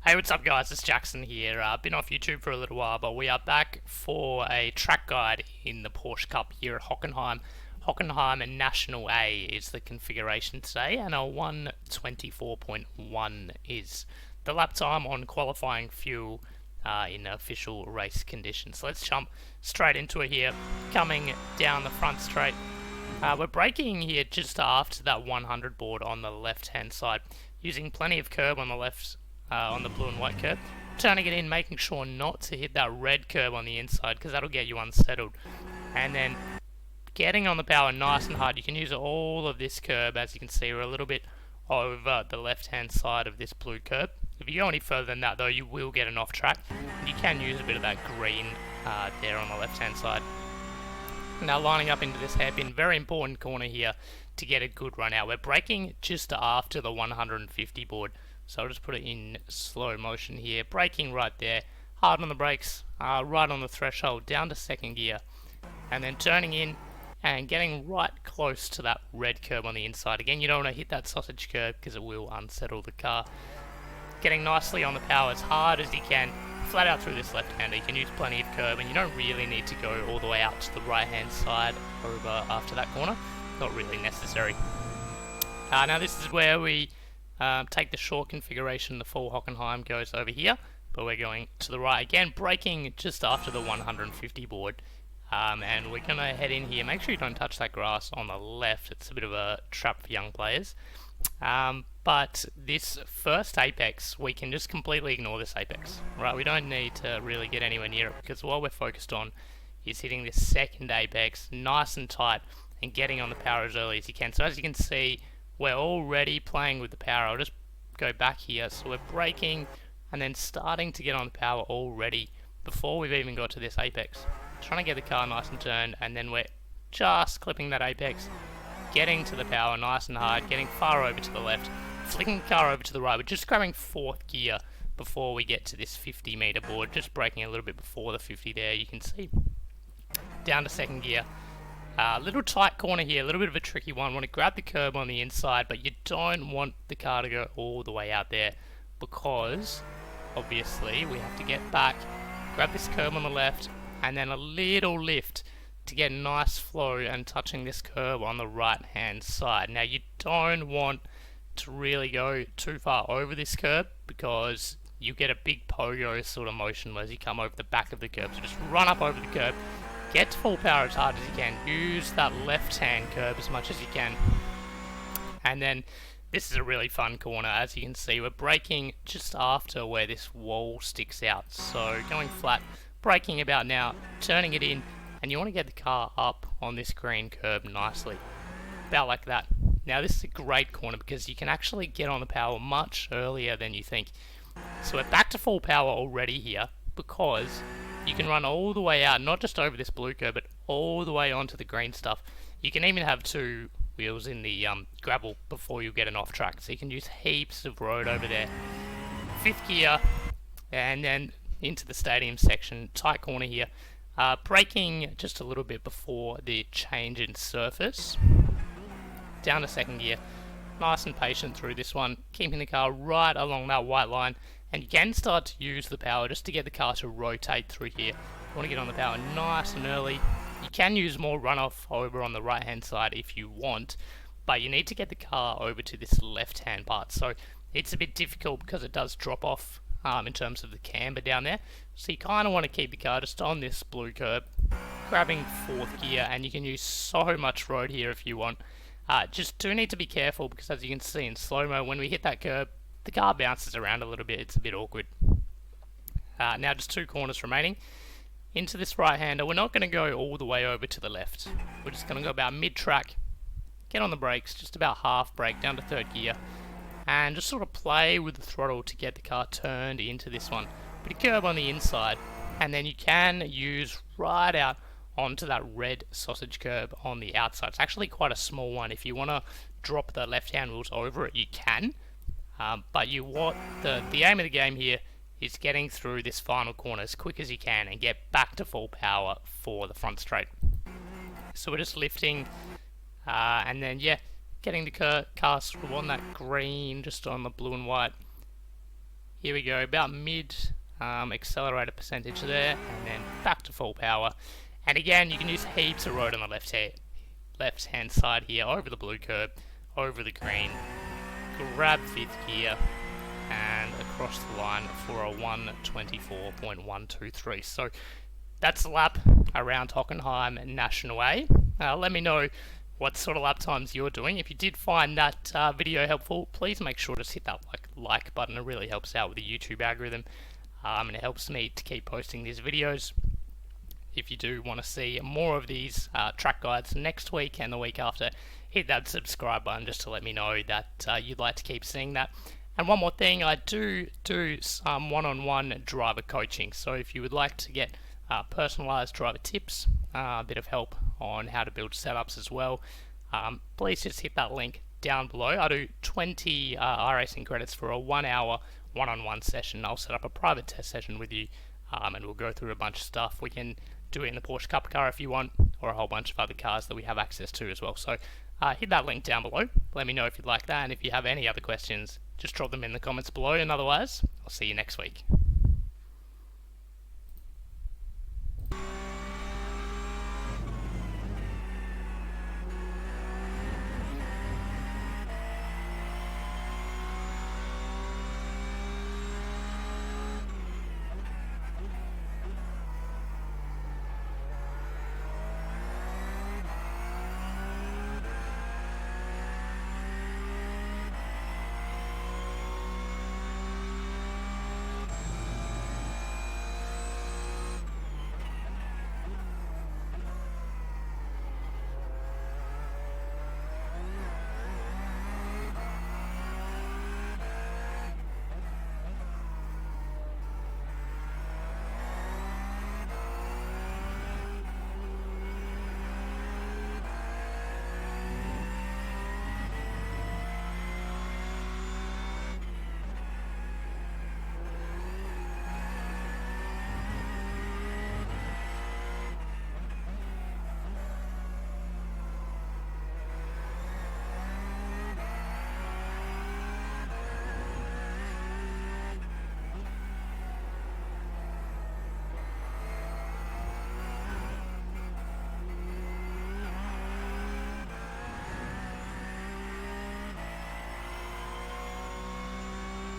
Hey, what's up guys, it's Jackson here. Been off YouTube for a little while, but we are back for a track guide in the Porsche Cup here at Hockenheim. Hockenheim National A is the configuration today, and our 1:24.1 is the lap time on qualifying fuel in official race conditions. So let's jump straight into it here, coming down the front straight. We're braking here just after that 100 board on the left hand side, using plenty of curb on the left, on the blue and white curb, turning it in, making sure not to hit that red curb on the inside because that'll get you unsettled, and then getting on the power nice and hard. You can use all of this curb. As you can see, we're a little bit over the left hand side of this blue curb. If you go any further than that though, you will get an off track, and you can use a bit of that green there on the left hand side. Now lining up into this hairpin, very important corner here to get a good run out. We're braking just after the 150 board, so I'll just put it in slow motion here. Braking right there, hard on the brakes, right on the threshold, down to second gear, and then turning in and getting right close to that red curb on the inside. Again, you don't want to hit that sausage curb because it will unsettle the car. Getting nicely on the power as hard as you can, flat out through this left-hander. You can use plenty of curb, and you don't really need to go all the way out to the right-hand side over after that corner. Not really necessary. Now this is where we take the short configuration. The full Hockenheim goes over here, but we're going to the right again, braking just after the 150 board. And we're going to head in here. Make sure you don't touch that grass on the left. It's a bit of a trap for young players. But this first apex, we can just completely ignore this apex, right? We don't need to really get anywhere near it, because what we're focused on is hitting this second apex nice and tight and getting on the power as early as you can. So as you can see, we're already playing with the power. I'll just go back here. So we're braking and then starting to get on the power already before we've even got to this apex. Trying to get the car nice and turned, and then we're just clipping that apex, getting to the power nice and hard, getting far over to the left, flicking the car over to the right. We're just grabbing fourth gear before we get to this 50 meter board, just braking a little bit before the 50 there, you can see. Down to second gear. Little tight corner here, a little bit of a tricky one. Want to grab the curb on the inside, but you don't want the car to go all the way out there, because obviously we have to get back, grab this curb on the left, and then a little lift to get a nice flow and touching this curb on the right hand side. Now you don't want to really go too far over this curb, because you get a big pogo sort of motion as you come over the back of the curb. So just run up over the curb, get to full power as hard as you can, use that left hand curb as much as you can, and then this is a really fun corner. As you can see, we're braking just after where this wall sticks out, so going flat, braking about now, turning it in, and you want to get the car up on this green curb nicely, about like that. Now this is a great corner because you can actually get on the power much earlier than you think. So we're back to full power already here, because you can run all the way out, not just over this blue curb, but all the way onto the green stuff. You can even have two wheels in the gravel before you get an off track, so you can use heaps of road over there. Fifth gear, and then into the stadium section, tight corner here. Braking just a little bit before the change in surface. Down to second gear, nice and patient through this one, keeping the car right along that white line, and you can start to use the power just to get the car to rotate through here. You want to get on the power nice and early. You can use more runoff over on the right hand side if you want, but you need to get the car over to this left hand part, so it's a bit difficult because it does drop off in terms of the camber down there. So you kind of want to keep the car just on this blue curb, grabbing fourth gear, and you can use so much road here if you want. Just do need to be careful, because as you can see in slow-mo, when we hit that curb, the car bounces around a little bit. It's a bit awkward. Now just two corners remaining. Into this right-hander, we're not going to go all the way over to the left. We're just going to go about mid-track, get on the brakes, just about half brake, down to third gear, and just sort of play with the throttle to get the car turned into this one. Put a curb on the inside, and then you can use right out onto that red sausage curb on the outside. It's actually quite a small one. If you want to drop the left-hand wheels over it, you can. But you want the aim of the game here is getting through this final corner as quick as you can and get back to full power for the front straight. So we're just lifting, and then getting the car sort of on that green, just on the blue and white. Here we go, about mid accelerator percentage there, and then back to full power. And again, you can use heaps of road on the left hand side here, over the blue curb, over the green, grab 5th gear, and across the line for a 1:24.123. So that's the lap around Hockenheim National A. Let me know what sort of lap times you're doing. If you did find that video helpful, please make sure to hit that like button. It really helps out with the YouTube algorithm, and it helps me to keep posting these videos. If you do want to see more of these track guides next week and the week after, hit that subscribe button just to let me know that you'd like to keep seeing that. And one more thing, I do some one-on-one driver coaching. So if you would like to get personalized driver tips, a bit of help on how to build setups as well, please just hit that link down below. I do 20 iRacing credits for a 1 hour one-on-one session. I'll set up a private test session with you, and we'll go through a bunch of stuff. We can do it in the Porsche Cup car if you want, or a whole bunch of other cars that we have access to as well. So hit that link down below. Let me know if you'd like that, and if you have any other questions, just drop them in the comments below, and otherwise, I'll see you next week.